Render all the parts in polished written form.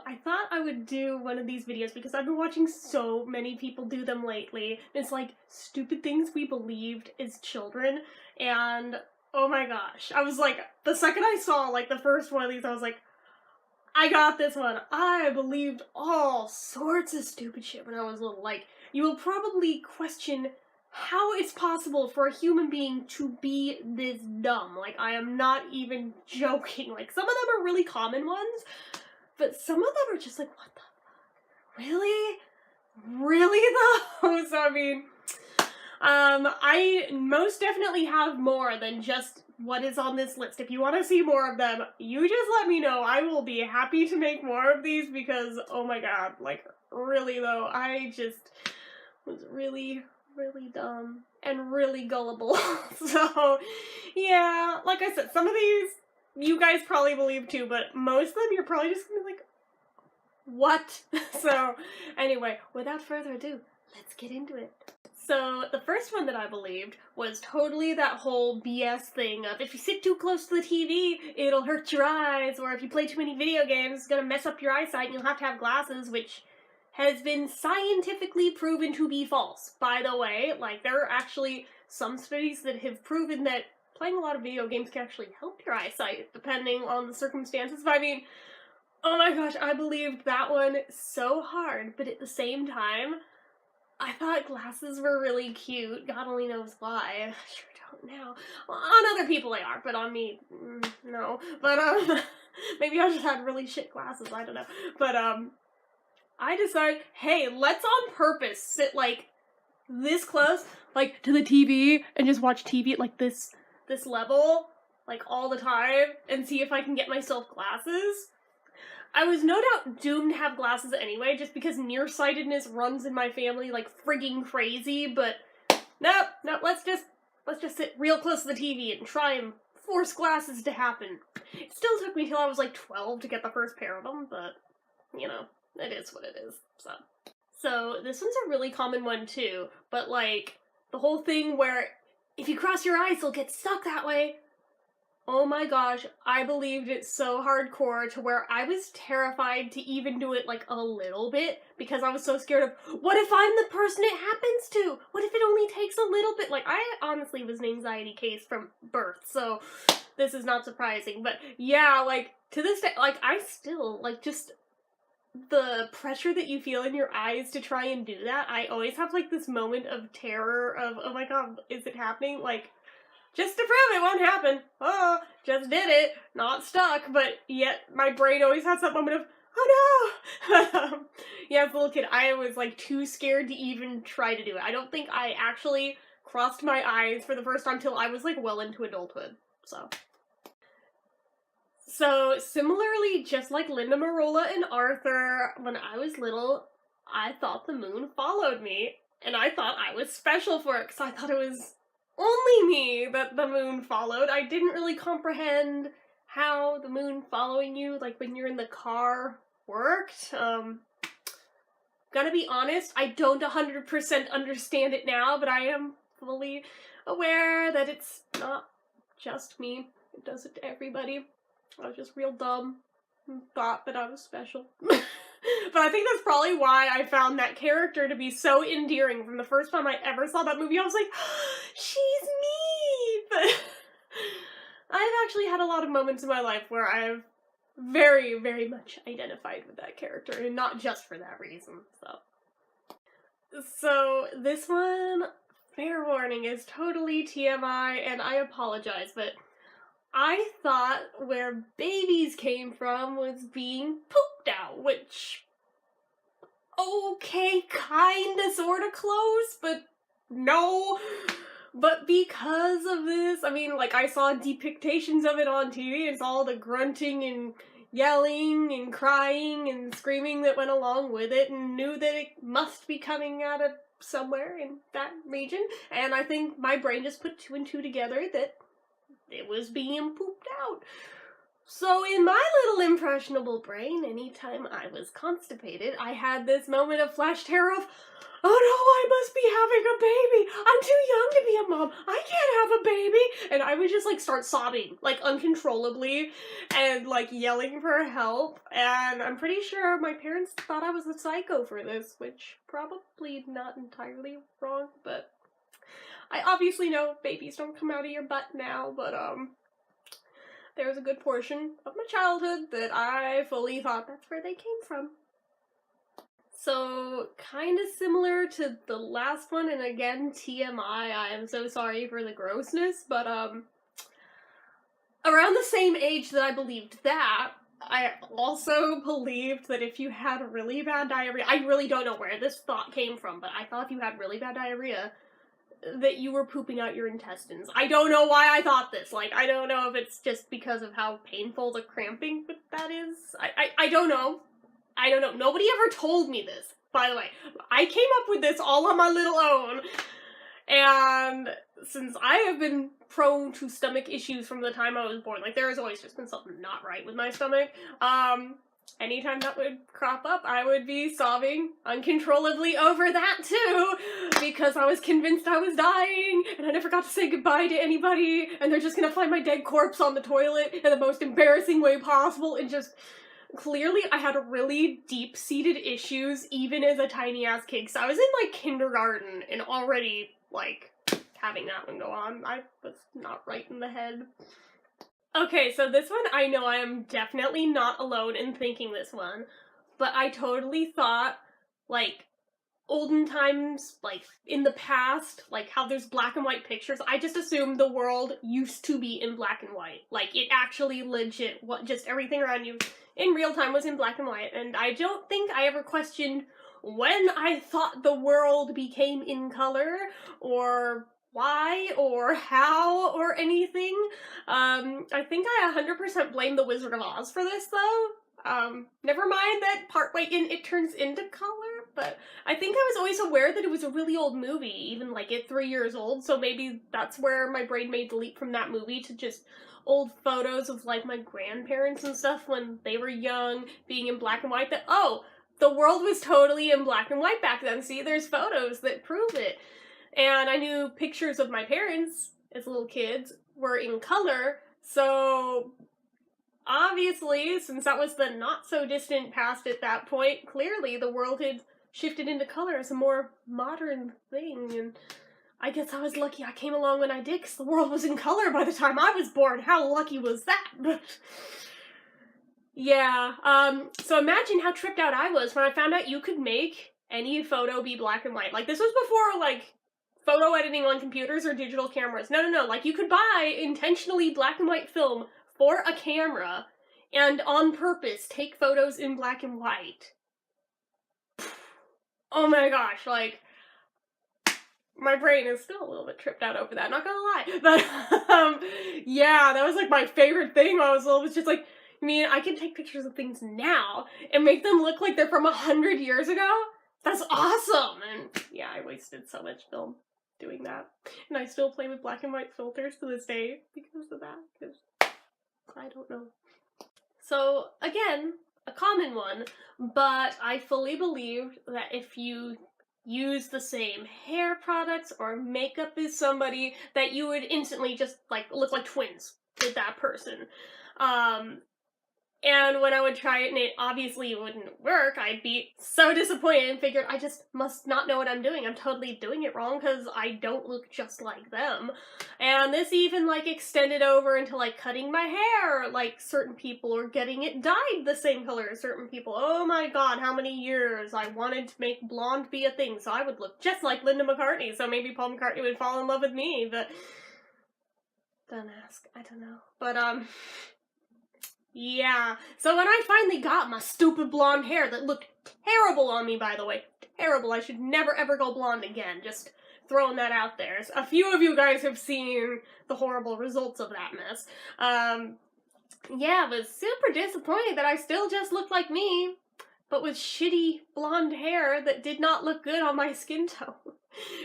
I thought I would do one of these videos because I've been watching so many people do them lately. It's like stupid things we believed as children, and oh my gosh. I was like, the second I saw like the first one of these, I was like, I got this one. I believed all sorts of stupid shit when I was little. Like, you will probably question how it's possible for a human being to be this dumb. Like, I am not even joking. Like, some of them are really common ones, but some of them are just like, what the fuck? Really? Really though? So, I mean, I most definitely have more than just what is on this list. If you want to see more of them, you just let me know. I will be happy to make more of these because, oh my god, like, really though, I just was really dumb and really gullible. So, yeah, like I said, some of these you guys probably believe too, but most of them you're probably just gonna be like, what? So, anyway, without further ado, let's get into it. So, the first one that I believed was totally that whole BS thing of if you sit too close to the TV, it'll hurt your eyes, or if you play too many video games, it's gonna mess up your eyesight and you'll have to have glasses, which has been scientifically proven to be false. By the way, like, there are actually some studies that have proven that playing a lot of video games can actually help your eyesight, depending on the circumstances. But I mean, oh my gosh, I believed that one so hard, but at the same time, I thought glasses were really cute. God only knows why. I sure don't now. Well, on other people they are, but on me, no. But, maybe I just had really shit glasses, I don't know. But, I decided, hey, let's on purpose sit, like, this close, like, to the TV, and just watch TV at, like, this level, like, all the time, and see if I can get myself glasses. I was no doubt doomed to have glasses anyway, just because nearsightedness runs in my family like frigging crazy, but nope, let's just sit real close to the TV and try and force glasses to happen. It still took me till I was like 12 to get the first pair of them, but, you know, it is what it is, So, this one's a really common one too, but like, the whole thing where if you cross your eyes, they'll get stuck that way. Oh my gosh, I believed it so hardcore to where I was terrified to even do it like a little bit because I was so scared of, what if I'm the person it happens to? What if it only takes a little bit? Like, I honestly was an anxiety case from birth, so this is not surprising. But yeah, like, to this day, like, I still, like, just the pressure that you feel in your eyes to try and do that, I always have like this moment of terror of, oh my god, is it happening? Like, just to prove it won't happen. Oh, just did it. Not stuck, but yet my brain always has that moment of, oh no! Yeah, as a little kid, I was like too scared to even try to do it. I don't think I actually crossed my eyes for the first time till I was like well into adulthood, So, similarly, just like Linda Marola and Arthur, when I was little, I thought the moon followed me, and I thought I was special for it, because I thought it was only me that the moon followed. I didn't really comprehend how the moon following you, like when you're in the car, worked. Gonna be honest, I don't 100% understand it now, but I am fully aware that it's not just me. It does it to everybody. I was just real dumb and thought that I was special. But I think that's probably why I found that character to be so endearing. From the first time I ever saw that movie, I was like, she's me! But I've actually had a lot of moments in my life where I've very much identified with that character, and not just for that reason, So this one, fair warning, is totally TMI, and I apologize, but I thought where babies came from was being pooped out, which, okay, kinda, sorta close, but no. But because of this, I mean, like, I saw depictions of it on TV, and saw all the grunting and yelling and crying and screaming that went along with it, and knew that it must be coming out of somewhere in that region, and I think my brain just put two and two together that it was being pooped out. So in my little impressionable brain, anytime I was constipated, I had this moment of flash terror of, oh no, I must be having a baby. I'm too young to be a mom. I can't have a baby. And I would just like start sobbing, like uncontrollably, and like yelling for help. And I'm pretty sure my parents thought I was a psycho for this, which probably not entirely wrong, but I obviously know babies don't come out of your butt now, but there's a good portion of my childhood that I fully thought that's where they came from. So, kind of similar to the last one, and again, TMI, I am so sorry for the grossness, but around the same age that I believed that, I also believed that if you had really bad diarrhea, I really don't know where this thought came from, but I thought if you had really bad diarrhea, that you were pooping out your intestines. I don't know why I thought this. Like, I don't know if it's just because of how painful the cramping with that is. I don't know. I don't know. Nobody ever told me this, by the way. I came up with this all on my little own. And since I have been prone to stomach issues from the time I was born, like, there has always just been something not right with my stomach, anytime that would crop up, I would be sobbing uncontrollably over that too, because I was convinced I was dying, and I never got to say goodbye to anybody, and they're just gonna find my dead corpse on the toilet in the most embarrassing way possible, and just, clearly I had really deep-seated issues even as a tiny-ass kid, so I was in, like, kindergarten, and already, like, having that one go on. I was not right in the head. Okay, so this one, I know I am definitely not alone in thinking this one, but I totally thought, like, olden times, like, in the past, like, how there's black and white pictures, I just assumed the world used to be in black and white. Like, it actually legit, just everything around you in real time was in black and white, and I don't think I ever questioned when I thought the world became in color, or why, or how, or anything. I think I 100% blame the Wizard of Oz for this, though. Never mind that partway in it turns into color, but I think I was always aware that it was a really old movie, even like at 3 years old, so maybe that's where my brain made the leap from that movie to just old photos of like my grandparents and stuff when they were young, being in black and white, that, oh, the world was totally in black and white back then. See, there's photos that prove it. And I knew pictures of my parents as little kids were in color, so obviously, since that was the not-so-distant past at that point, clearly the world had shifted into color as a more modern thing, and I guess I was lucky I came along when I did, because the world was in color by the time I was born. How lucky was that? Yeah, so imagine how tripped out I was when I found out you could make any photo be black and white. Like, this was before, like, photo editing on computers or digital cameras. No, like, you could buy intentionally black and white film for a camera and on purpose take photos in black and white. Oh my gosh, like, my brain is still a little bit tripped out over that, not gonna lie. But, yeah, that was, like, my favorite thing when I was little. It was just, like, I mean, I can take pictures of things now and make them look like they're from 100 years ago. That's awesome! And, yeah, I wasted so much film doing that. And I still play with black and white filters to this day because of that, because I don't know. So, again, a common one, but I fully believed that if you use the same hair products or makeup as somebody, that you would instantly just, like, look like twins with that person. And when I would try it and it obviously wouldn't work, I'd be so disappointed and figured I just must not know what I'm doing. I'm totally doing it wrong because I don't look just like them. And this even, like, extended over into, like, cutting my hair like certain people or getting it dyed the same color as certain people. Oh my god, how many years I wanted to make blonde be a thing so I would look just like Linda McCartney, so maybe Paul McCartney would fall in love with me, but don't ask, I don't know. But, yeah, so when I finally got my stupid blonde hair that looked terrible on me, by the way, terrible, I should never ever go blonde again, just throwing that out there. A few of you guys have seen the horrible results of that mess. Yeah, I was super disappointed that I still just looked like me, but with shitty blonde hair that did not look good on my skin tone.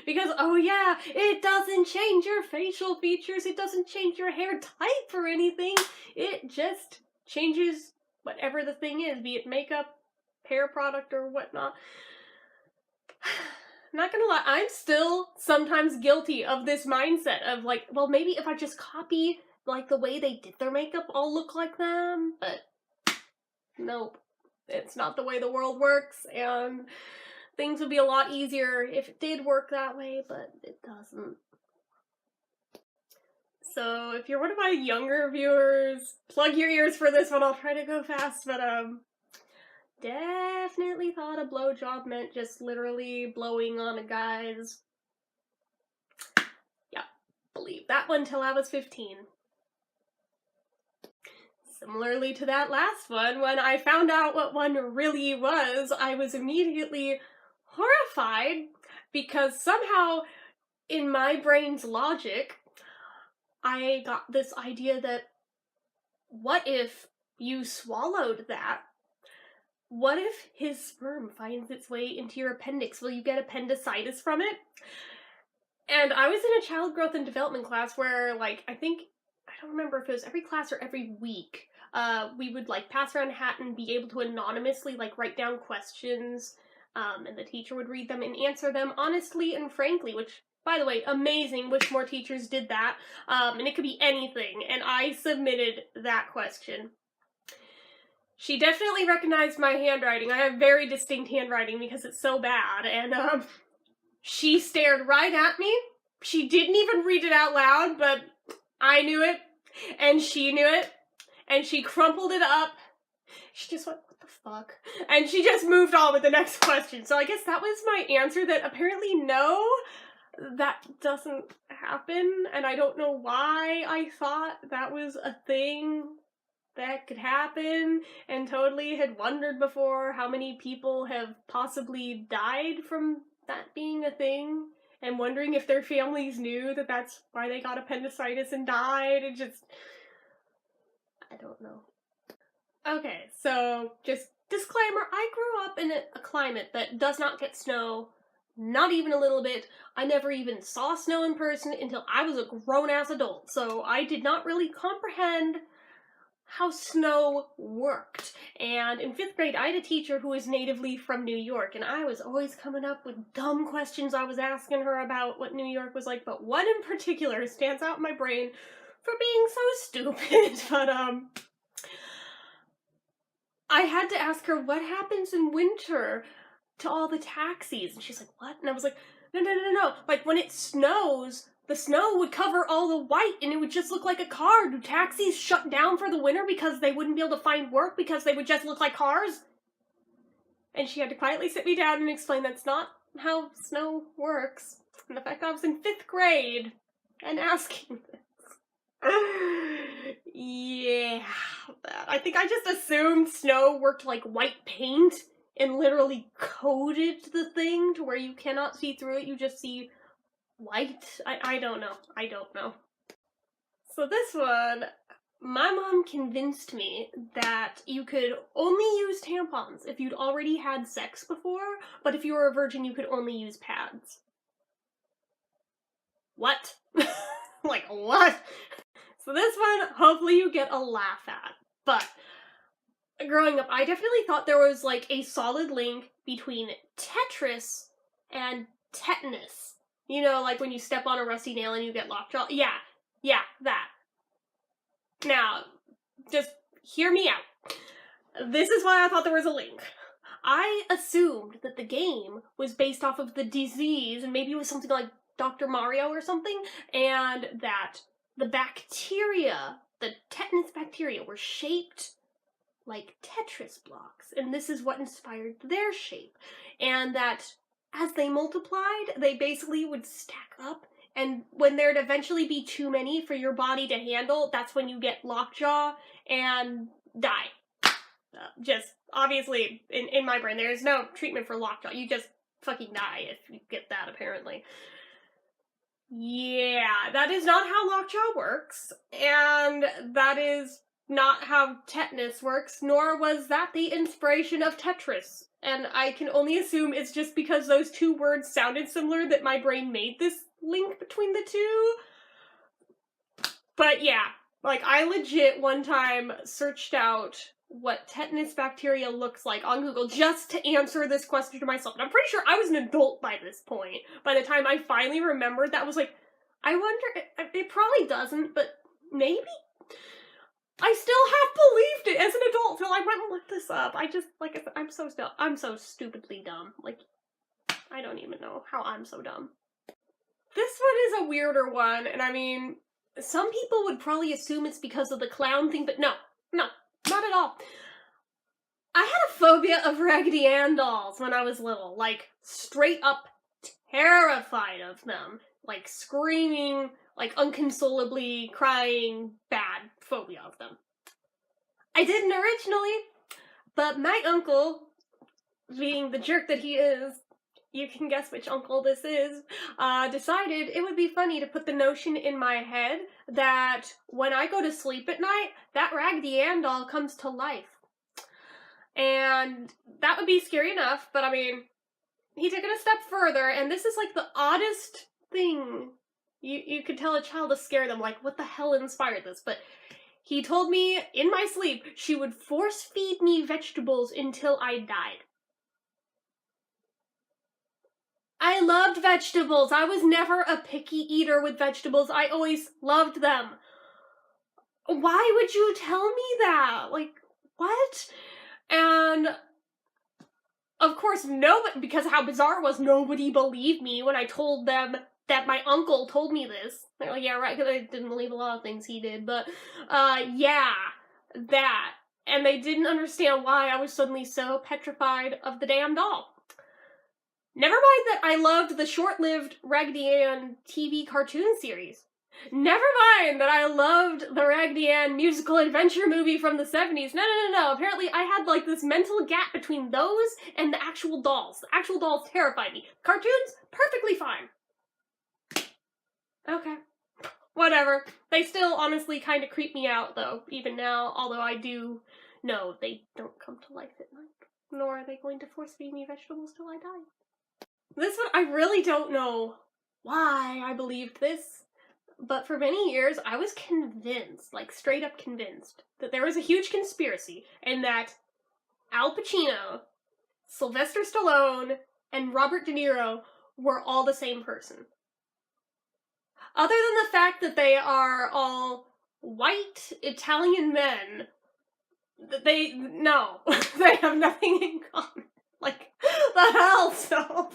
Because, oh yeah, it doesn't change your facial features, it doesn't change your hair type or anything, it just changes whatever the thing is, be it makeup, hair product, or whatnot. not gonna lie, I'm still sometimes guilty of this mindset of like, well, maybe if I just copy like the way they did their makeup, I'll look like them, but nope. It's not the way the world works, and things would be a lot easier if it did work that way, but it doesn't. So if you're one of my younger viewers, plug your ears for this one. I'll try to go fast, but definitely thought a blowjob meant just literally blowing on a guy's. Yeah, believe that one till I was 15. Similarly to that last one, when I found out what one really was, I was immediately horrified because somehow in my brain's logic, I got this idea that what if you swallowed that? What if his sperm finds its way into your appendix? Will you get appendicitis from it? And I was in a child growth and development class where, like, I don't remember if it was every class or every week, we would, like, pass around a hat and be able to anonymously, like, write down questions, and the teacher would read them and answer them honestly and frankly, which, by the way, amazing, wish more teachers did that, and it could be anything, and I submitted that question. She definitely recognized my handwriting. I have very distinct handwriting because it's so bad, and, she stared right at me. She didn't even read it out loud, but I knew it, and she knew it, and she crumpled it up. She just went, what the fuck? And she just moved on with the next question. So I guess that was my answer, that apparently no, that doesn't happen, and I don't know why I thought that was a thing that could happen, and totally had wondered before how many people have possibly died from that being a thing, and wondering if their families knew that that's why they got appendicitis and died, and just, I don't know. Okay, so just disclaimer, I grew up in a climate that does not get snow, not even a little bit. I never even saw snow in person until I was a grown-ass adult, so I did not really comprehend how snow worked. And in 5th grade, I had a teacher who was natively from New York, and I was always coming up with dumb questions I was asking her about what New York was like, but one in particular stands out in my brain for being so stupid. But, I had to ask her, what happens in winter to all the taxis? And she's like, what? And I was like, no. Like, when it snows, the snow would cover all the white and it would just look like a car. Do taxis shut down for the winter because they wouldn't be able to find work because they would just look like cars? And she had to quietly sit me down and explain that's not how snow works. And the fact that I was in 5th grade and asking this. Yeah, I think I just assumed snow worked like white paint and literally coated the thing to where you cannot see through it, you just see white. I don't know. So this one, my mom convinced me that you could only use tampons if you'd already had sex before, but if you were a virgin, you could only use pads. What? Like, what? So this one, hopefully you get a laugh at, but growing up, I definitely thought there was, like, a solid link between Tetris and tetanus. You know, like when you step on a rusty nail and you get lockjaw? Yeah, that. Now, just hear me out. This is why I thought there was a link. I assumed that the game was based off of the disease, and maybe it was something like Dr. Mario or something, and that the bacteria, the tetanus bacteria, were shaped like Tetris blocks, and this is what inspired their shape. And that as they multiplied, they basically would stack up, and when there'd eventually be too many for your body to handle, that's when you get lockjaw and die. Just, obviously, in my brain, there is no treatment for lockjaw. You just fucking die if you get that, apparently. Yeah, that is not how lockjaw works, and that is not how tetanus works, nor was that the inspiration of Tetris. And I can only assume it's just because those two words sounded similar that my brain made this link between the two. But yeah, like, I legit one time searched out what tetanus bacteria looks like on Google just to answer this question to myself. And I'm pretty sure I was an adult by this point. By the time I finally remembered that, I was like, I wonder, it probably doesn't, but maybe? I still half believed it as an adult till I went and looked this up. I just, like I said, I'm so stupidly dumb. Like, I don't even know how I'm so dumb. This one is a weirder one, and I mean, some people would probably assume it's because of the clown thing, but no, not at all. I had a phobia of Raggedy Ann dolls when I was little, like, straight up terrified of them. Like, screaming, like, unconsolably crying, bad phobia of them. I didn't originally, but my uncle, being the jerk that he is, you can guess which uncle this is, decided it would be funny to put the notion in my head that when I go to sleep at night, that Raggedy Ann doll comes to life. And that would be scary enough, but I mean, he took it a step further, and this is like the oddest thing you could tell a child to scare them, like, what the hell inspired this? But he told me in my sleep she would force feed me vegetables until I died. I loved vegetables. I was never a picky eater with vegetables. I always loved them. Why would you tell me that? Like, what? And of course, nobody, because of how bizarre it was, nobody believed me when I told them that my uncle told me this. They're like, yeah, right, because I didn't believe a lot of things he did, but, yeah, that. And they didn't understand why I was suddenly so petrified of the damn doll. Never mind that I loved the short-lived Raggedy Ann TV cartoon series. Never mind that I loved the Raggedy Ann musical adventure movie from the 70s. No. Apparently I had, like, this mental gap between those and the actual dolls. The actual dolls terrified me. Cartoons? Perfectly fine. Okay. Whatever. They still honestly kind of creep me out, though, even now, although I do know they don't come to life at night. Nor are they going to force feed me vegetables till I die. This one, I really don't know why I believed this, but for many years I was convinced, like straight up convinced, that there was a huge conspiracy and that Al Pacino, Sylvester Stallone, and Robert De Niro were all the same person. Other than the fact that they are all white Italian men, they have nothing in common. Like, the hell, so.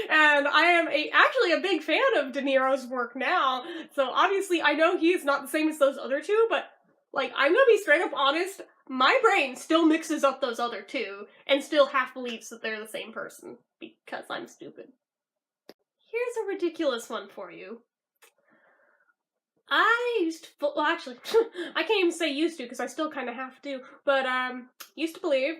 And I am actually a big fan of De Niro's work now, so obviously I know he's not the same as those other two, but, like, I'm gonna be straight up honest, my brain still mixes up those other two, and still half believes that they're the same person, because I'm stupid. Here's a ridiculous one for you. I used to, well, actually, I can't even say used to, because I still kind of have to, but, used to believe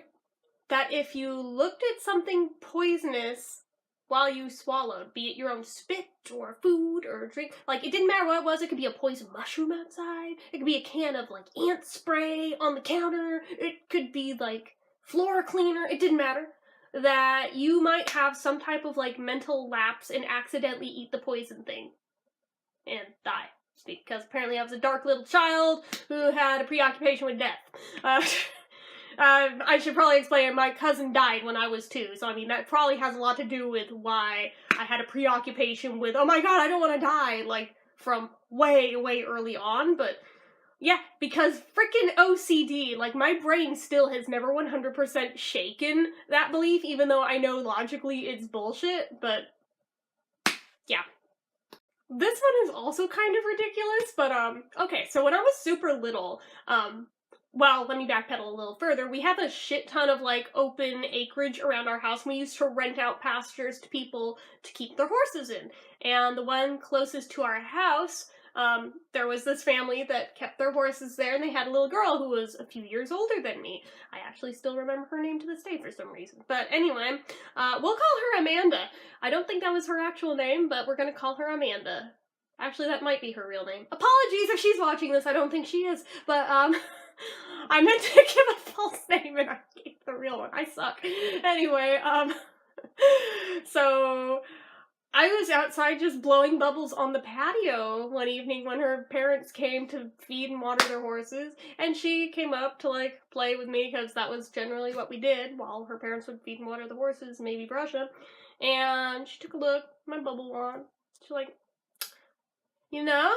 that if you looked at something poisonous while you swallowed, be it your own spit, or food, or drink, like, it didn't matter what it was, it could be a poison mushroom outside, it could be a can of, like, ant spray on the counter, it could be, like, floor cleaner, it didn't matter, that you might have some type of, like, mental lapse and accidentally eat the poison thing, and die. Because apparently I was a dark little child who had a preoccupation with death. I should probably explain, my cousin died when I was 2, so I mean, that probably has a lot to do with why I had a preoccupation with, oh my god, I don't want to die, like, from way, way early on, but yeah, because frickin' OCD, like, my brain still has never 100% shaken that belief, even though I know logically it's bullshit, but yeah. This one is also kind of ridiculous, but, okay, so when I was super little, well, let me backpedal a little further. We have a shit ton of, like, open acreage around our house, and we used to rent out pastures to people to keep their horses in. And the one closest to our house, there was this family that kept their horses there, and they had a little girl who was a few years older than me. I actually still remember her name to this day for some reason. But anyway, we'll call her Amanda. I don't think that was her actual name, but we're gonna call her Amanda. Actually, that might be her real name. Apologies if she's watching this, I don't think she is. But, I meant to give a false name and I gave the real one. I suck. Anyway, so I was outside just blowing bubbles on the patio one evening when her parents came to feed and water their horses, and she came up to, like, play with me, because that was generally what we did while her parents would feed and water the horses, maybe brush them, and she took a look at my bubble wand. She's like, you know,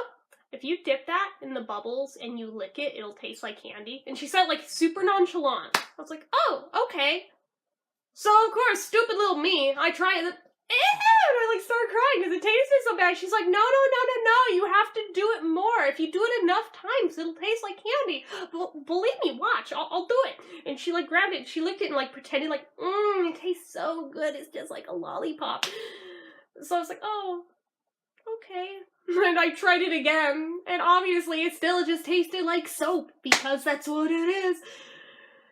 if you dip that in the bubbles and you lick it, it'll taste like candy. And she said, like, super nonchalant. I was like, oh, okay. So, of course, stupid little me, I try it, and I, like, started crying because it tasted so bad. She's like, no, you have to do it more. If you do it enough times, it'll taste like candy. Believe me, watch, I'll do it. And she, like, grabbed it, she licked it and, like, pretended like, it tastes so good, it's just like a lollipop. So I was like, oh, okay. And I tried it again, and obviously it still just tasted like soap, because that's what it is.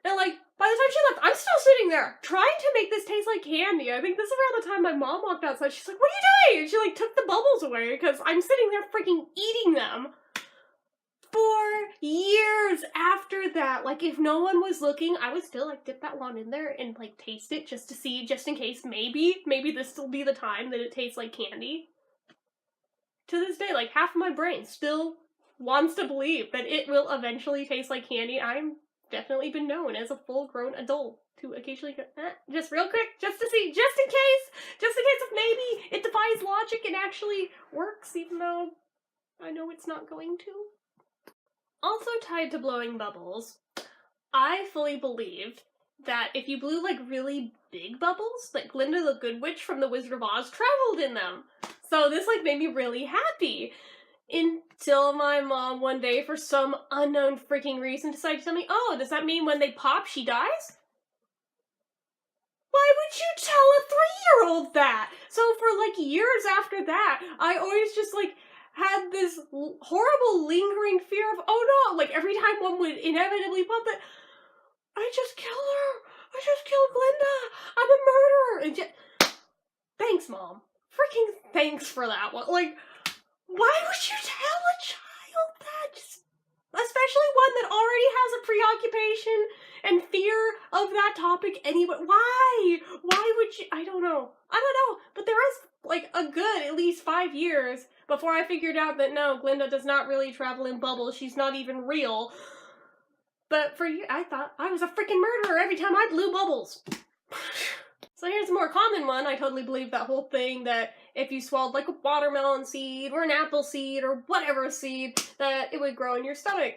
And, like, by the time she left, I'm still sitting there, trying to make this taste like candy. I think this is around the time my mom walked outside. She's like, what are you doing? And she, like, took the bubbles away, because I'm sitting there freaking eating them. For years after that, like, if no one was looking, I would still, like, dip that wand in there and, like, taste it just to see, just in case, maybe this will be the time that it tastes like candy. To this day, like, half of my brain still wants to believe that it will eventually taste like candy. I'm definitely been known as a full-grown adult to occasionally go, just real quick, just to see, just in case if maybe it defies logic and actually works, even though I know it's not going to. Also tied to blowing bubbles, I fully believed that if you blew, like, really big bubbles, like Glinda the Good Witch from The Wizard of Oz traveled in them. So this, like, made me really happy. Until my mom one day, for some unknown freaking reason, decided to tell me, oh, does that mean when they pop, she dies? Why would you tell a 3-year-old that? So for, like, years after that, I always just, like, had this horrible lingering fear of, oh no, like, every time one would inevitably pop it, I just killed her. I just killed Glinda. I'm a murderer. And just, thanks, Mom. Freaking thanks for that one. Like, why would you tell a child that? Just, especially one that already has a preoccupation and fear of that topic anyway. Why? Why would you? I don't know. But there was, like, a good at least 5 years before I figured out that no, Glinda does not really travel in bubbles. She's not even real. But for you, I thought I was a freaking murderer every time I blew bubbles. So here's a more common one. I totally believe that whole thing that if you swallowed, like, a watermelon seed or an apple seed or whatever seed, that it would grow in your stomach.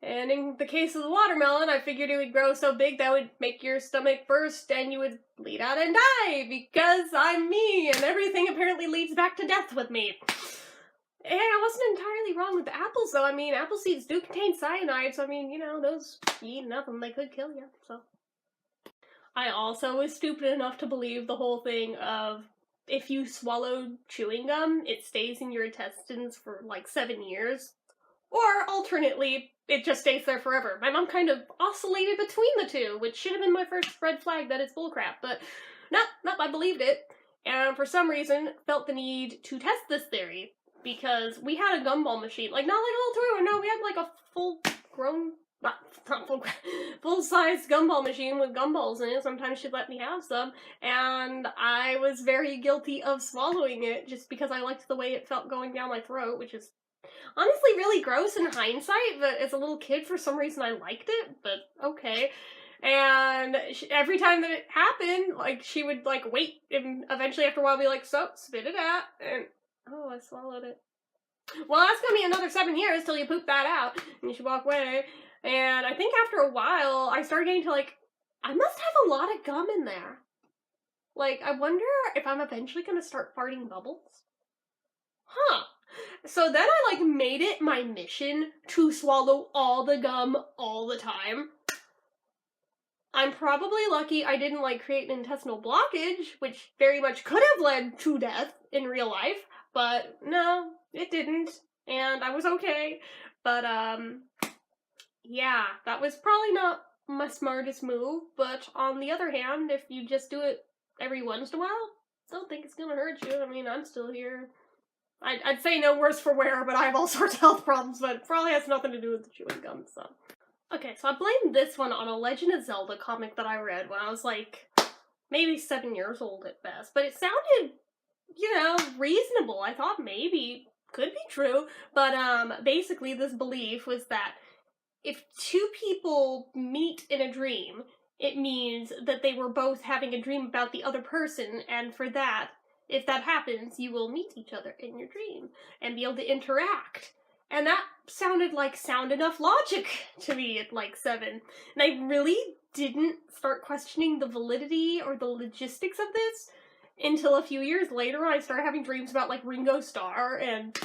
And in the case of the watermelon, I figured it would grow so big that would make your stomach burst and you would bleed out and die, because I'm me and everything apparently leads back to death with me. And I wasn't entirely wrong with the apples, though. I mean, apple seeds do contain cyanide, so I mean, you know, those, you eat enough of them, they could kill you, so. I also was stupid enough to believe the whole thing of if you swallow chewing gum, it stays in your intestines for, like, 7 years. Or, alternately, it just stays there forever. My mom kind of oscillated between the two, which should have been my first red flag that it's bullcrap, but nope, I believed it. And for some reason, felt the need to test this theory. Because we had a gumball machine, like, not like a little toy, no, we had, like, a full-grown, not full-sized gumball machine with gumballs in it. Sometimes she'd let me have some, and I was very guilty of swallowing it just because I liked the way it felt going down my throat, which is honestly really gross in hindsight, but as a little kid, for some reason, I liked it, but okay. And every time that it happened, like, she would, like, wait, and eventually after a while be like, so, spit it out, and oh, I swallowed it. Well, that's gonna be another 7 years till you poop that out. And you should walk away. And I think after a while, I started getting to, like, I must have a lot of gum in there. Like, I wonder if I'm eventually gonna start farting bubbles. Huh. So then I, like, made it my mission to swallow all the gum all the time. I'm probably lucky I didn't, like, create an intestinal blockage, which very much could have led to death in real life. But no, it didn't, and I was okay. But, yeah, that was probably not my smartest move, but on the other hand, if you just do it every once in a while, I don't think it's gonna hurt you. I mean, I'm still here. I'd say no worse for wear, but I have all sorts of health problems, but it probably has nothing to do with the chewing gum, so. Okay, so I blamed this one on a Legend of Zelda comic that I read when I was, like, maybe 7 years old at best, but it sounded you know, reasonable. I thought maybe could be true, but basically this belief was that if two people meet in a dream, it means that they were both having a dream about the other person, and for that, if that happens, you will meet each other in your dream and be able to interact. And that sounded like sound enough logic to me at like 7. And I really didn't start questioning the validity or the logistics of this until a few years later when I started having dreams about like Ringo Starr, and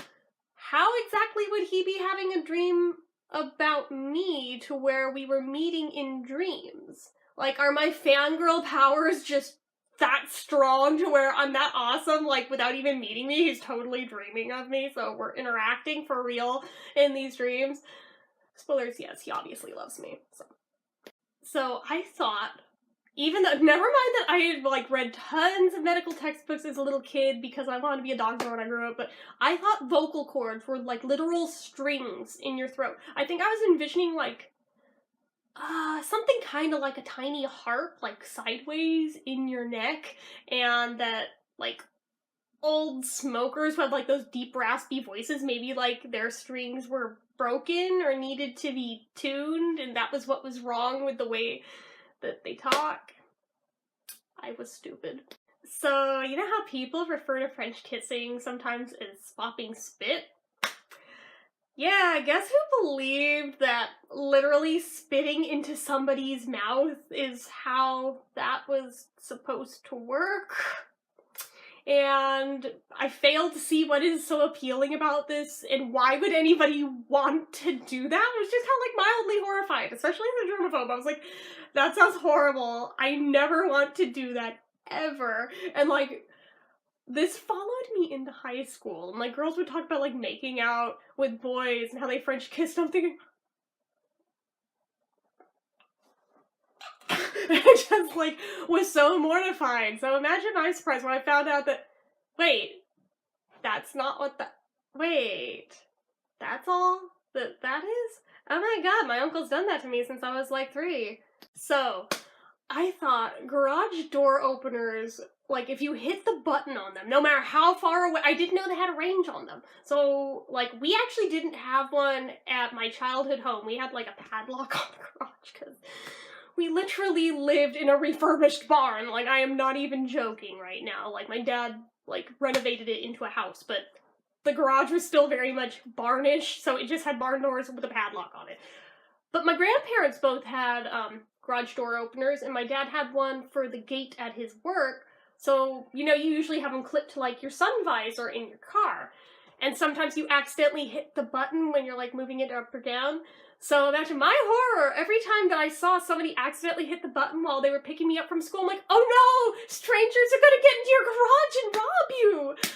how exactly would he be having a dream about me to where we were meeting in dreams? Like, are my fangirl powers just that strong to where I'm that awesome, like, without even meeting me, he's totally dreaming of me, so we're interacting for real in these dreams? Spoilers, yes, he obviously loves me. So I thought, even though, never mind that I had, like, read tons of medical textbooks as a little kid because I wanted to be a doctor when I grew up, but I thought vocal cords were, like, literal strings in your throat. I think I was envisioning, like, something kind of like a tiny harp, like, sideways in your neck, and that, like, old smokers who had, like, those deep, raspy voices, maybe, like, their strings were broken or needed to be tuned, and that was what was wrong with the way that they talk. I was stupid. So, you know how people refer to French kissing sometimes as swapping spit? Yeah, guess who believed that literally spitting into somebody's mouth is how that was supposed to work? And I failed to see what is so appealing about this, and why would anybody want to do that? I was just kind of, like, mildly horrified, especially as a germaphobe. I was like, that sounds horrible. I never want to do that, ever. And, like, this followed me into high school, and, like, girls would talk about, like, making out with boys and how they French kissed. I'm thinking, it just, like, was so mortified. So imagine my surprise when I found out that, wait, that's not what that, wait, that's all that is? Oh my god, my uncle's done that to me since I was, like, 3. So, I thought garage door openers, like, if you hit the button on them, no matter how far away, I didn't know they had a range on them. So, like, we actually didn't have one at my childhood home. We had, like, a padlock on the garage, because we literally lived in a refurbished barn. Like, I am not even joking right now. Like, my dad, like, renovated it into a house, but the garage was still very much barnish, so it just had barn doors with a padlock on it. But my grandparents both had, garage door openers, and my dad had one for the gate at his work, so, you know, you usually have them clipped to, like, your sun visor in your car. And sometimes you accidentally hit the button when you're, like, moving it up or down. So imagine my horror every time that I saw somebody accidentally hit the button while they were picking me up from school. I'm like, oh no! Strangers are gonna get into your garage and rob you!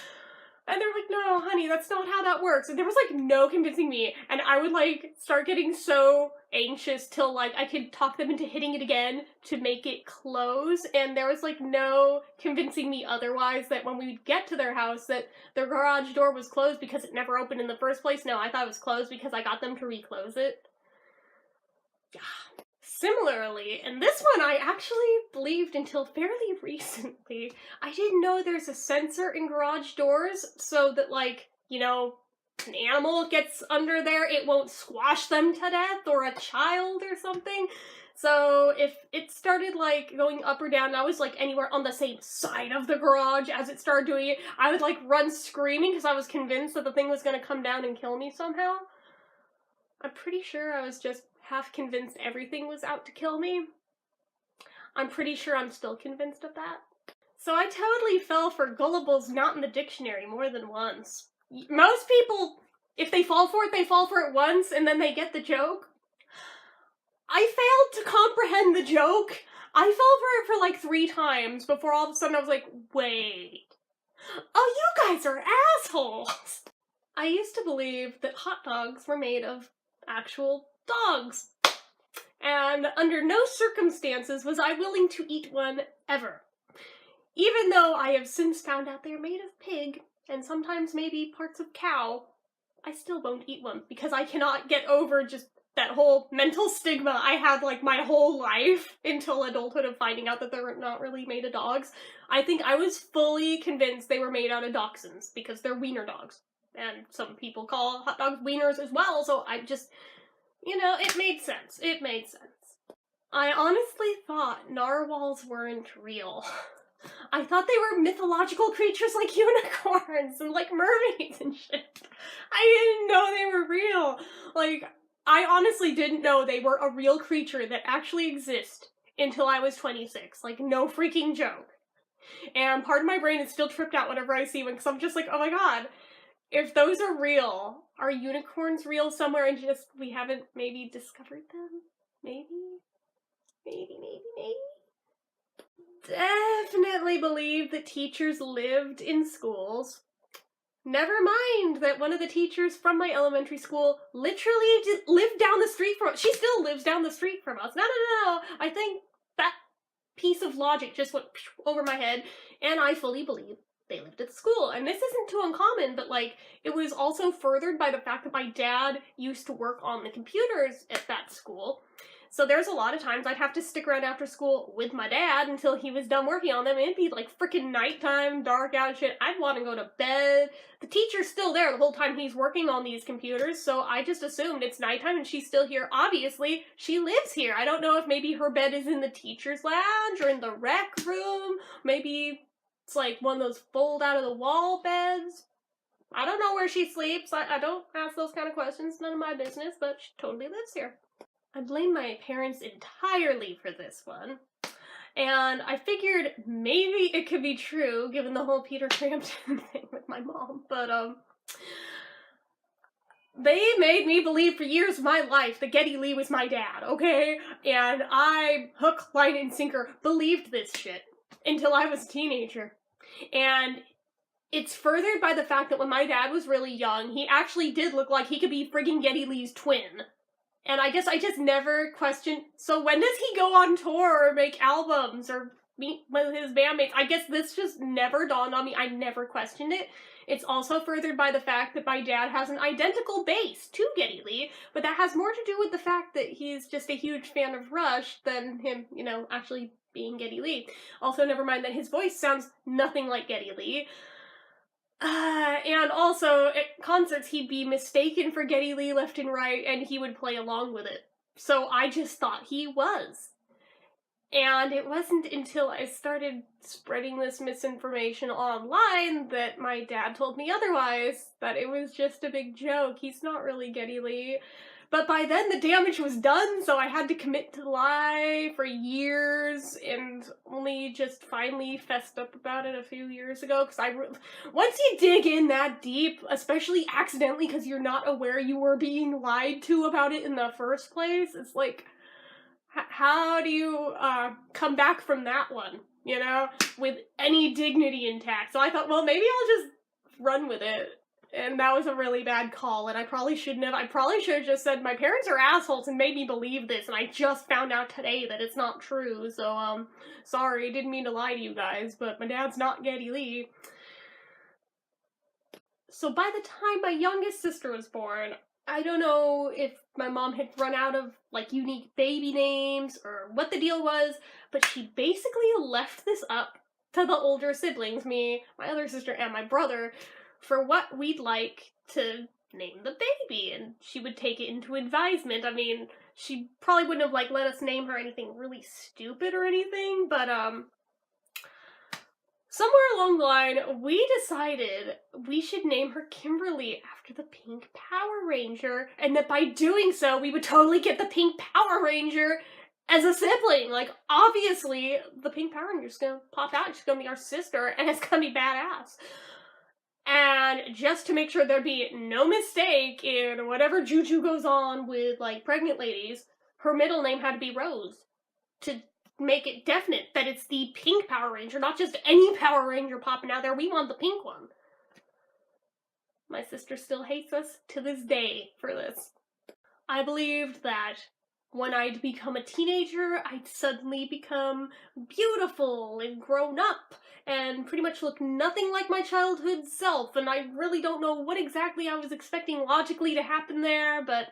And they're like, no, honey, that's not how that works. And there was, like, no convincing me. And I would, like, start getting so anxious till, like, I could talk them into hitting it again to make it close. And there was, like, no convincing me otherwise that when we would get to their house that their garage door was closed because it never opened in the first place. No, I thought it was closed because I got them to reclose it. Yeah. Similarly, and this one I actually believed until fairly recently, I didn't know there's a sensor in garage doors so that, like, you know, an animal gets under there, it won't squash them to death, or a child or something. So if it started, like, going up or down, and I was, like, anywhere on the same side of the garage as it started doing it, I would, like, run screaming because I was convinced that the thing was gonna come down and kill me somehow. I'm pretty sure I was just half convinced everything was out to kill me. I'm pretty sure I'm still convinced of that. So I totally fell for gullible's not in the dictionary more than once. Most people, if they fall for it, they fall for it once and then they get the joke. I failed to comprehend the joke. I fell for it for like 3 times before all of a sudden I was like, wait. Oh, you guys are assholes! I used to believe that hot dogs were made of actual dogs. And under no circumstances was I willing to eat one ever. Even though I have since found out they're made of pig, and sometimes maybe parts of cow, I still won't eat one because I cannot get over just that whole mental stigma I had like my whole life until adulthood of finding out that they're not really made of dogs. I think I was fully convinced they were made out of dachshunds because they're wiener dogs. And some people call hot dogs wieners as well, so I just, you know, it made sense. It made sense. I honestly thought narwhals weren't real. I thought they were mythological creatures like unicorns and like mermaids and shit. I didn't know they were real. Like, I honestly didn't know they were a real creature that actually exists until I was 26. Like, no freaking joke. And part of my brain is still tripped out whenever I see one, because I'm just like, oh my god, if those are real, are unicorns real somewhere and just we haven't maybe discovered them? Maybe? Maybe. Definitely believe that teachers lived in schools. Never mind that one of the teachers from my elementary school literally lived down the street from us. She still lives down the street from us. No. I think that piece of logic just went over my head, and I fully believe they lived at the school. And this isn't too uncommon, but like, it was also furthered by the fact that my dad used to work on the computers at that school. So there's a lot of times I'd have to stick around after school with my dad until he was done working on them, and it'd be like freaking nighttime, dark out and shit. I'd want to go to bed. The teacher's still there the whole time he's working on these computers, so I just assumed it's nighttime and she's still here. Obviously, she lives here. I don't know if maybe her bed is in the teacher's lounge or in the rec room. Maybe it's like one of those fold out of the wall beds. I don't know where she sleeps. I don't ask those kind of questions. None of my business, but she totally lives here. I blame my parents entirely for this one. And I figured maybe it could be true, given the whole Peter Frampton thing with my mom, but, they made me believe for years of my life that Geddy Lee was my dad, okay? And I, hook, line, and sinker, believed this shit until I was a teenager. And it's furthered by the fact that when my dad was really young, he actually did look like he could be friggin' Geddy Lee's twin. And I guess I just never questioned, so when does he go on tour or make albums or meet with his bandmates? I guess this just never dawned on me. I never questioned it. It's also furthered by the fact that my dad has an identical bass to Geddy Lee, but that has more to do with the fact that he's just a huge fan of Rush than him, you know, actually being Geddy Lee. Also, never mind that his voice sounds nothing like Geddy Lee. And also, at concerts, he'd be mistaken for Geddy Lee left and right, and he would play along with it. So I just thought he was. And it wasn't until I started spreading this misinformation online that my dad told me otherwise, that it was just a big joke. He's not really Geddy Lee. But by then, the damage was done, so I had to commit to the lie for years, and only just finally fessed up about it a few years ago, because once you dig in that deep, especially accidentally because you're not aware you were being lied to about it in the first place, it's like, how do you come back from that one, you know, with any dignity intact? So I thought, well, maybe I'll just run with it. And that was a really bad call, and I probably shouldn't have. I probably should have just said, my parents are assholes and made me believe this, and I just found out today that it's not true, so, sorry, didn't mean to lie to you guys, but my dad's not Geddy Lee. So by the time my youngest sister was born, I don't know if my mom had run out of, like, unique baby names, or what the deal was, but she basically left this up to the older siblings, me, my other sister, and my brother, for what we'd like to name the baby, and she would take it into advisement. I mean, she probably wouldn't have, like, let us name her anything really stupid or anything, but, somewhere along the line, we decided we should name her Kimberly after the Pink Power Ranger, and that by doing so, we would totally get the Pink Power Ranger as a sibling. Like, obviously, the Pink Power Ranger's gonna pop out, she's gonna be our sister, and it's gonna be badass. And just to make sure there'd be no mistake in whatever juju goes on with, like, pregnant ladies, her middle name had to be Rose, to make it definite that it's the Pink Power Ranger, not just any Power Ranger popping out there. We want the pink one. My sister still hates us to this day for this. I believed that when I'd become a teenager, I'd suddenly become beautiful and grown up, and pretty much look nothing like my childhood self, and I really don't know what exactly I was expecting logically to happen there, but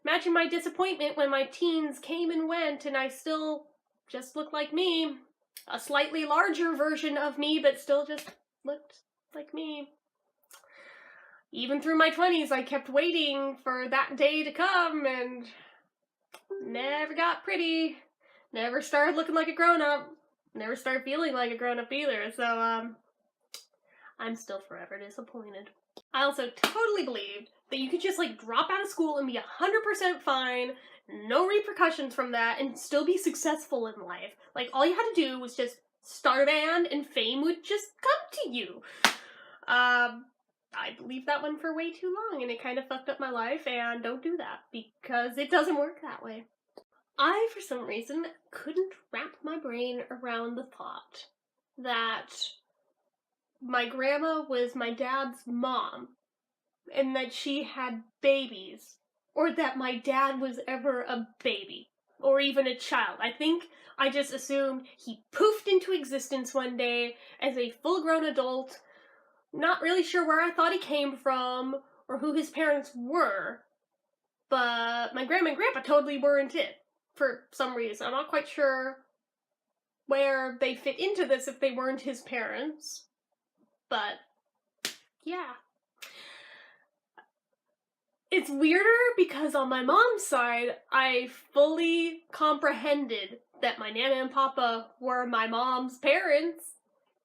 Imagine my disappointment when my teens came and went and I still just looked like me. A slightly larger version of me, but still just looked like me. Even through my 20s, I kept waiting for that day to come and never got pretty. Never started looking like a grown-up. Never started feeling like a grown-up either, so, I'm still forever disappointed. I also totally believed that you could just, like, drop out of school and be 100% fine, no repercussions from that, and still be successful in life. Like, all you had to do was just start a band and fame would just come to you. I believed that one for way too long, and it kind of fucked up my life, and don't do that, because it doesn't work that way. I, for some reason, couldn't wrap my brain around the thought that my grandma was my dad's mom, and that she had babies, or that my dad was ever a baby, or even a child. I think I just assumed he poofed into existence one day as a full-grown adult, not really sure where I thought he came from, or who his parents were, but my grandma and grandpa totally weren't it, for some reason. I'm not quite sure where they fit into this if they weren't his parents, but yeah. It's weirder because on my mom's side, I fully comprehended that my Nana and Papa were my mom's parents,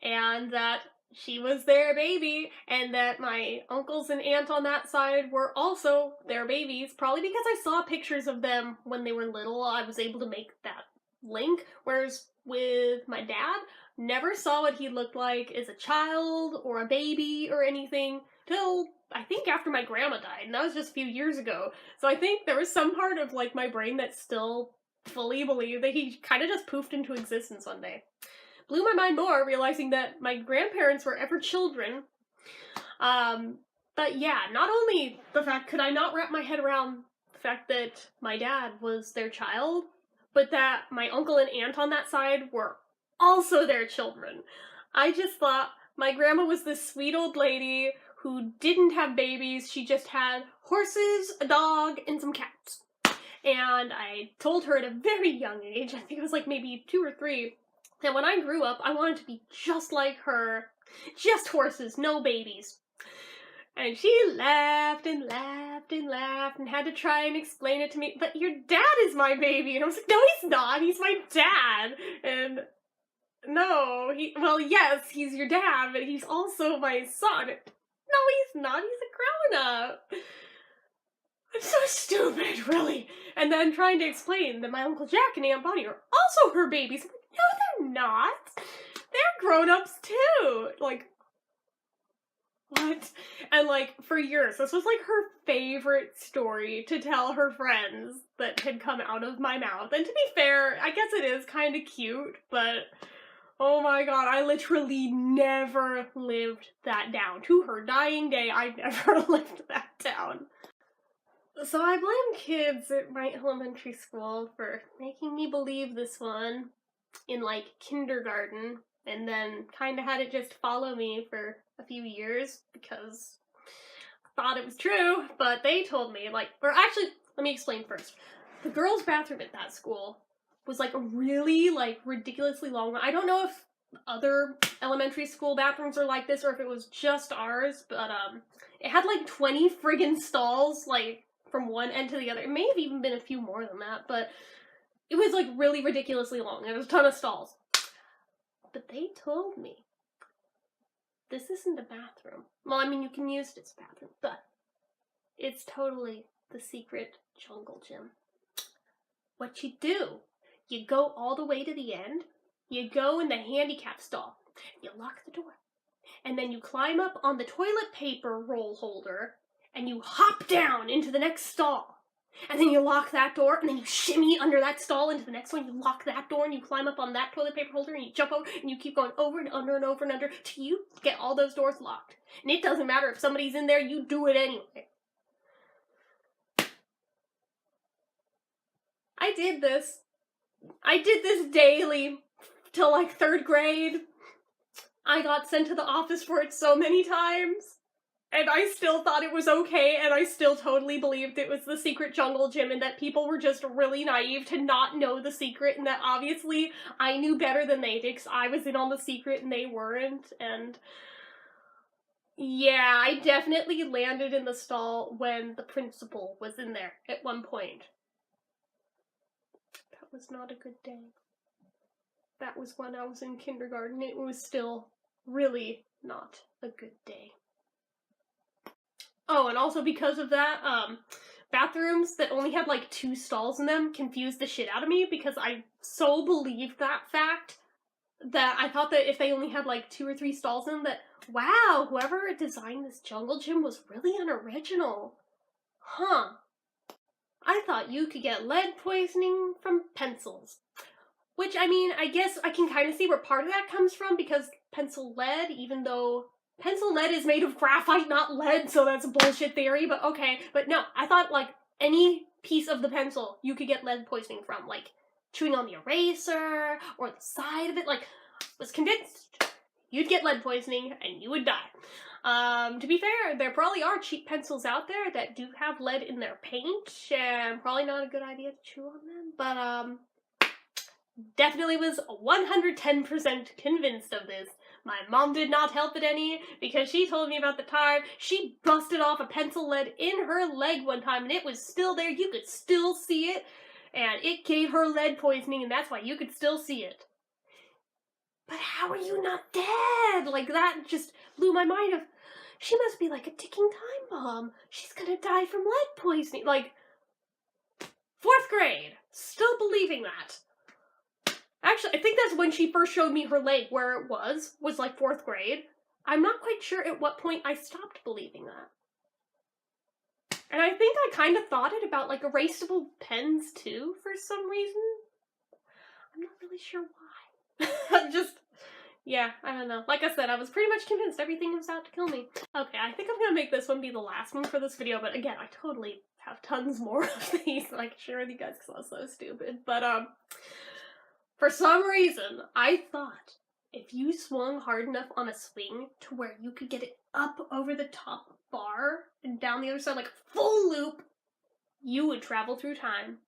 and that she was their baby, and that my uncles and aunt on that side were also their babies, probably because I saw pictures of them when they were little. I was able to make that link, whereas with my dad, never saw what he looked like as a child or a baby or anything till I think after my grandma died, and that was just a few years ago. So I think there was some part of, like, my brain that still fully believed that he kind of just poofed into existence one day. Blew my mind more, realizing that my grandparents were ever children. But yeah, not only the fact could I not wrap my head around the fact that my dad was their child, but that my uncle and aunt on that side were also their children. I just thought my grandma was this sweet old lady who didn't have babies. She just had horses, a dog, and some cats. And I told her at a very young age, I think it was like maybe 2 or 3, that when I grew up, I wanted to be just like her. Just horses, no babies. And she laughed and laughed and laughed and had to try and explain it to me. But your dad is my baby. And I was like, no, he's not. He's my dad. And no, well, yes, he's your dad, but he's also my son. No, he's not. He's a grown-up. I'm so stupid, really. And then trying to explain that my Uncle Jack and Aunt Bonnie are also her babies. I'm like, no, they're not. They're grown-ups, too. Like, what? And, like, for years, this was, like, her favorite story to tell her friends that had come out of my mouth. And to be fair, I guess it is kind of cute, but oh my god, I literally never lived that down. To her dying day, I never lived that down. So I blame kids at my elementary school for making me believe this one in, like, kindergarten, and then kind of had it just follow me for a few years because I thought it was true, but they told me, like, or actually, let me explain first. The girls' bathroom at that school was, like, a really, like, ridiculously long one. I don't know if other elementary school bathrooms are like this or if it was just ours, but, it had, like, 20 friggin' stalls, like, from one end to the other. It may have even been a few more than that, but it was, like, really ridiculously long. There was a ton of stalls. But they told me, this isn't a bathroom. Well, I mean, you can use it as a bathroom, but it's totally the secret jungle gym. What you do, you go all the way to the end, you go in the handicap stall, you lock the door, and then you climb up on the toilet paper roll holder, and you hop down into the next stall. And then you lock that door, and then you shimmy under that stall into the next one, you lock that door, and you climb up on that toilet paper holder, and you jump over, and you keep going over and under and over and under, till you get all those doors locked. And it doesn't matter if somebody's in there, you do it anyway. I did this daily till, like, 3rd grade. I got sent to the office for it so many times. And I still thought it was okay, and I still totally believed it was the secret jungle gym and that people were just really naive to not know the secret, and that obviously I knew better than they did because I was in on the secret and they weren't. And yeah, I definitely landed in the stall when the principal was in there at one point. That was not a good day. That was when I was in kindergarten. It was still really not a good day. Oh, and also because of that, bathrooms that only had like 2 stalls in them confused the shit out of me because I so believed that fact that I thought that if they only had like 2 or 3 stalls in them, that, wow, whoever designed this jungle gym was really unoriginal. Huh. I thought you could get lead poisoning from pencils. Which, I mean, I guess I can kind of see where part of that comes from because pencil lead, even though pencil lead is made of graphite, not lead, so that's a bullshit theory, but okay. But no, I thought, like, any piece of the pencil you could get lead poisoning from, like, chewing on the eraser, or the side of it, like, was convinced you'd get lead poisoning and you would die. To be fair, there probably are cheap pencils out there that do have lead in their paint, and probably not a good idea to chew on them, but, definitely was 110% convinced of this. My mom did not help it any, because she told me about the time she busted off a pencil lead in her leg one time, and it was still there, you could still see it, and it gave her lead poisoning, and that's why you could still see it. But how are you not dead? Like, that just blew my mind of, she must be like a ticking time bomb. She's gonna die from lead poisoning. Like, 4th grade, still believing that. Actually, I think that's when she first showed me her leg where it was like 4th grade. I'm not quite sure at what point I stopped believing that. And I think I kind of thought it about, like, erasable pens, too, for some reason. I'm not really sure why. Yeah, I don't know. Like I said, I was pretty much convinced everything was out to kill me. Okay, I think I'm gonna make this one be the last one for this video, but again, I totally have tons more of these that I can share with you guys because I was so stupid. But, for some reason, I thought if you swung hard enough on a swing to where you could get it up over the top bar and down the other side, like full loop, you would travel through time.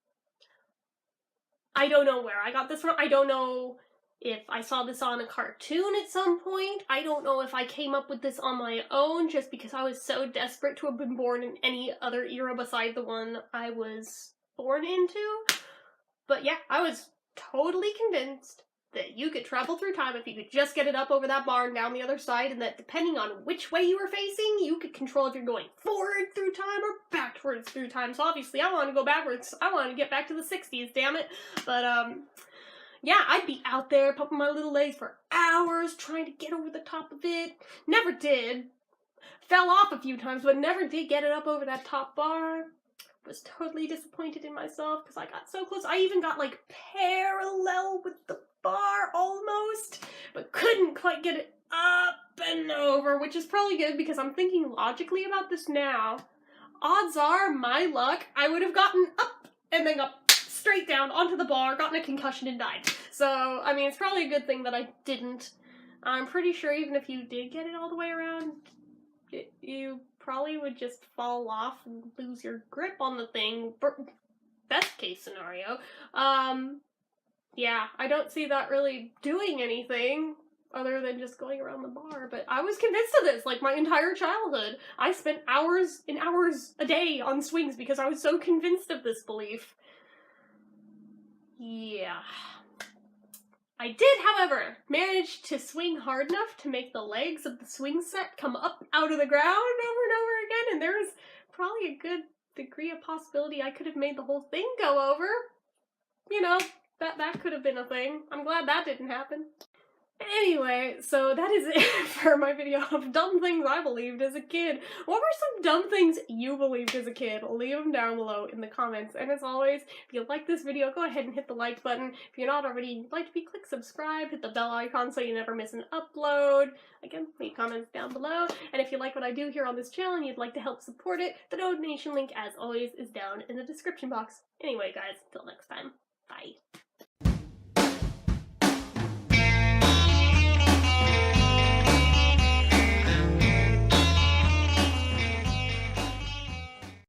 I don't know where I got this from. I don't know if I saw this on a cartoon at some point. I don't know if I came up with this on my own just because I was so desperate to have been born in any other era beside the one I was born into. But yeah, I was totally convinced that you could travel through time if you could just get it up over that bar and down the other side, and that depending on which way you were facing, you could control if you're going forward through time or backwards through time. So obviously I want to go backwards. I want to get back to the 60s, damn it. But, yeah, I'd be out there pumping my little legs for hours trying to get over the top of it. Never did. Fell off a few times, but never did get it up over that top bar. Was totally disappointed in myself because I got so close. I even got, like, parallel with the bar almost, but couldn't quite get it up and over, which is probably good because I'm thinking logically about this now. Odds are, my luck, I would have gotten up and then got straight down onto the bar, gotten a concussion, and died. So, I mean, it's probably a good thing that I didn't. I'm pretty sure even if you did get it all the way around, you probably would just fall off and lose your grip on the thing. Best case scenario. Yeah, I don't see that really doing anything other than just going around the bar, but I was convinced of this, like, my entire childhood. I spent hours and hours a day on swings because I was so convinced of this belief. Yeah. I did, however, manage to swing hard enough to make the legs of the swing set come up out of the ground over and over again, and there was probably a good degree of possibility I could have made the whole thing go over. You know, that could have been a thing. I'm glad that didn't happen. Anyway, so that is it for my video of dumb things I believed as a kid. What were some dumb things you believed as a kid? Leave them down below in the comments. And as always, if you like this video, go ahead and hit the like button. If you're not already, click subscribe, hit the bell icon so you never miss an upload. Again, leave comments down below. And if you like what I do here on this channel and you'd like to help support it, the donation link, as always, is down in the description box. Anyway, guys, till next time, bye.